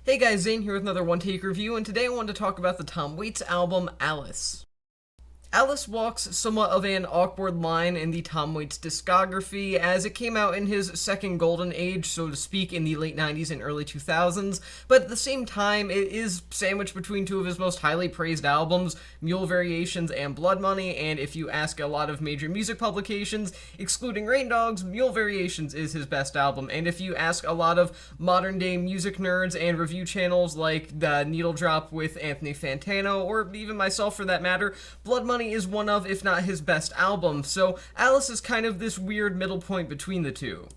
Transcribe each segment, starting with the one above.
Hey guys, Zane here with another One Take review, and today I wanted to talk about the Tom Waits album, Alice. Alice walks somewhat of an awkward line in the Tom Waits discography, as it came out in his second golden age, so to speak, in the late 90s and early 2000s, but at the same time, it is sandwiched between two of his most highly praised albums, Mule Variations and Blood Money, and if you ask a lot of major music publications, excluding Rain Dogs, Mule Variations is his best album, and if you ask a lot of modern-day music nerds and review channels like the Needle Drop with Anthony Fantano, or even myself for that matter, Blood Money is one of, if not his best album, so Alice is kind of this weird middle point between the two.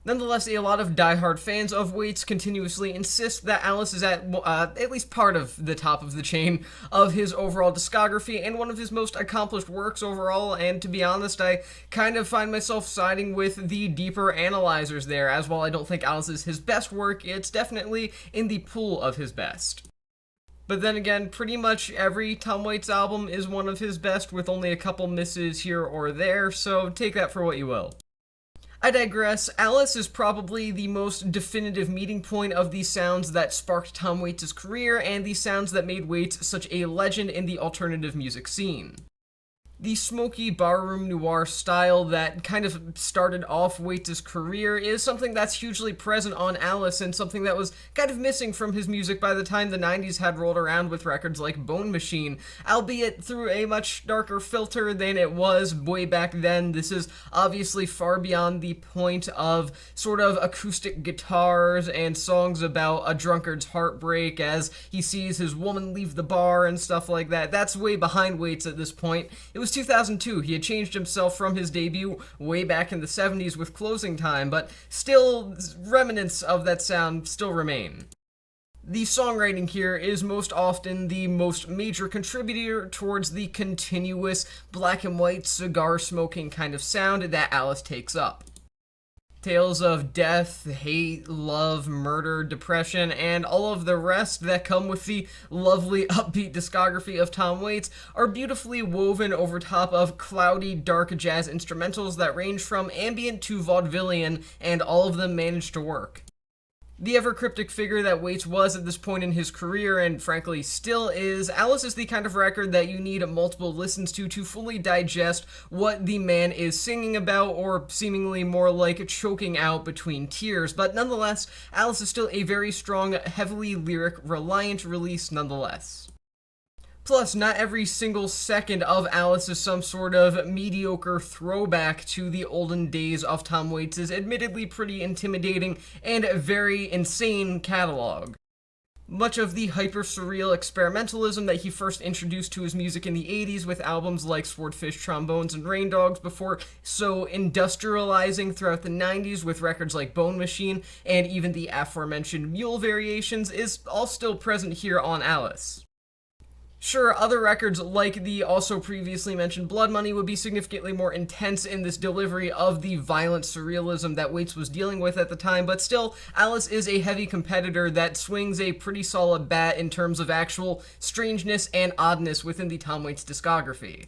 Nonetheless, a lot of die-hard fans of Waits continuously insist that Alice is at least part of the top of the chain of his overall discography and one of his most accomplished works overall, and to be honest, I kind of find myself siding with the deeper analyzers there, as while I don't think Alice is his best work, it's definitely in the pool of his best. But then again, pretty much every Tom Waits album is one of his best, with only a couple misses here or there, so take that for what you will. I digress. Alice is probably the most definitive meeting point of the sounds that sparked Tom Waits' career and the sounds that made Waits such a legend in the alternative music scene. The smoky barroom noir style that kind of started off Waits' career is something that's hugely present on Alice and something that was kind of missing from his music by the time the 90s had rolled around with records like Bone Machine, albeit through a much darker filter than it was way back then. This is obviously far beyond the point of sort of acoustic guitars and songs about a drunkard's heartbreak as he sees his woman leave the bar and stuff like that. That's way behind Waits at this point. It was 2002. He had changed himself from his debut way back in the 70s with Closing Time, but still, remnants of that sound still remain. The songwriting here is most often the most major contributor towards the continuous black and white cigar smoking kind of sound that Alice takes up. Tales of death, hate, love, murder, depression, and all of the rest that come with the lovely upbeat discography of Tom Waits are beautifully woven over top of cloudy, dark jazz instrumentals that range from ambient to vaudevillian, and all of them manage to work. The ever-cryptic figure that Waits was at this point in his career, and frankly still is, Alice is the kind of record that you need multiple listens to fully digest what the man is singing about, or seemingly more like choking out between tears, but nonetheless, Alice is still a very strong, heavily lyric-reliant release nonetheless. Plus, not every single second of Alice is some sort of mediocre throwback to the olden days of Tom Waits' admittedly pretty intimidating and very insane catalog. Much of the hyper-surreal experimentalism that he first introduced to his music in the 80s with albums like Swordfish Trombones and Rain Dogs, before so industrializing throughout the 90s with records like Bone Machine and even the aforementioned Mule Variations, is all still present here on Alice. Sure, other records like the also previously mentioned Blood Money would be significantly more intense in this delivery of the violent surrealism that Waits was dealing with at the time, but still, Alice is a heavy competitor that swings a pretty solid bat in terms of actual strangeness and oddness within the Tom Waits discography.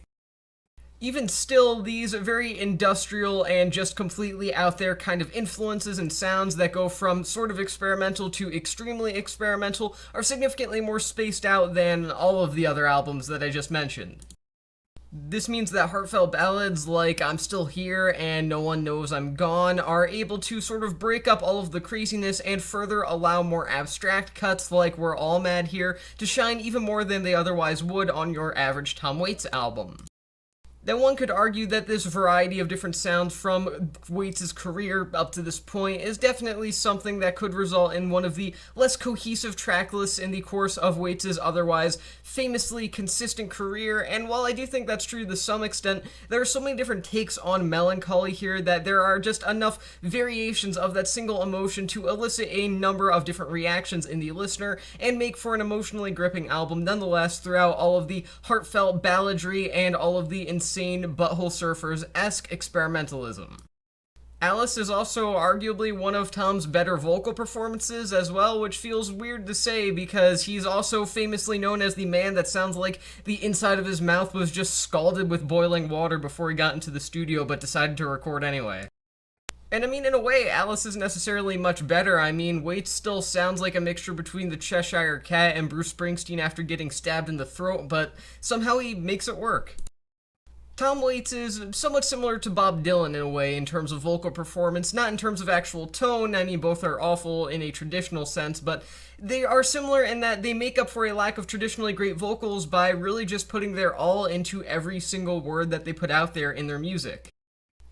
Even still, these very industrial and just completely out there kind of influences and sounds that go from sort of experimental to extremely experimental are significantly more spaced out than all of the other albums that I just mentioned. This means that heartfelt ballads like I'm Still Here and No One Knows I'm Gone are able to sort of break up all of the craziness and further allow more abstract cuts like We're All Mad Here to shine even more than they otherwise would on your average Tom Waits album. Then one could argue that this variety of different sounds from Waits' career up to this point is definitely something that could result in one of the less cohesive track lists in the course of Waits' otherwise famously consistent career, and while I do think that's true to some extent, there are so many different takes on melancholy here that there are just enough variations of that single emotion to elicit a number of different reactions in the listener and make for an emotionally gripping album nonetheless throughout all of the heartfelt balladry and all of the insane Butthole Surfers-esque experimentalism. Alice is also arguably one of Tom's better vocal performances as well, which feels weird to say because he's also famously known as the man that sounds like the inside of his mouth was just scalded with boiling water before he got into the studio but decided to record anyway. And I mean, in a way, Alice isn't necessarily much better. I mean, Waits still sounds like a mixture between the Cheshire Cat and Bruce Springsteen after getting stabbed in the throat, but somehow he makes it work. Tom Waits is somewhat similar to Bob Dylan in a way in terms of vocal performance, not in terms of actual tone. I mean, both are awful in a traditional sense, but they are similar in that they make up for a lack of traditionally great vocals by really just putting their all into every single word that they put out there in their music.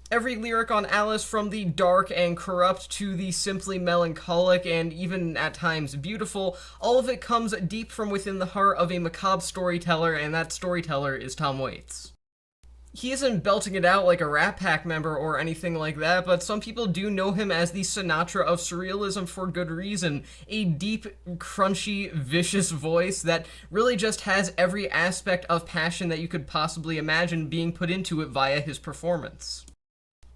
Every lyric on Alice, from the dark and corrupt to the simply melancholic and even at times beautiful, all of it comes deep from within the heart of a macabre storyteller, and that storyteller is Tom Waits. He isn't belting it out like a Rat Pack member or anything like that, but some people do know him as the Sinatra of surrealism for good reason. A deep, crunchy, vicious voice that really just has every aspect of passion that you could possibly imagine being put into it via his performance.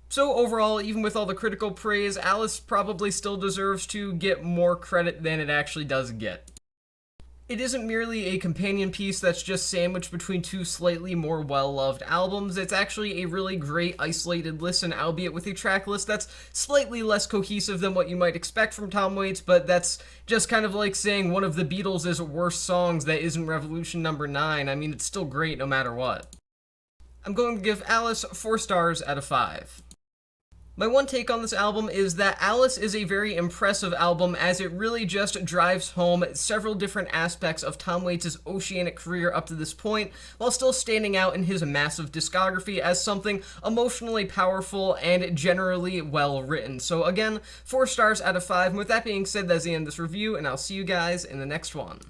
So overall, even with all the critical praise, Alice probably still deserves to get more credit than it actually does get. It isn't merely a companion piece that's just sandwiched between two slightly more well-loved albums. It's actually a really great isolated listen, albeit with a track list that's slightly less cohesive than what you might expect from Tom Waits, but that's just kind of like saying one of the Beatles' worst songs that isn't Revolution number 9. I mean, it's still great no matter what. I'm going to give Alice 4 stars out of 5. My one take on this album is that Alice is a very impressive album, as it really just drives home several different aspects of Tom Waits' oceanic career up to this point, while still standing out in his massive discography as something emotionally powerful and generally well written. So again, 4 stars out of 5. And with that being said, that's the end of this review, and I'll see you guys in the next one.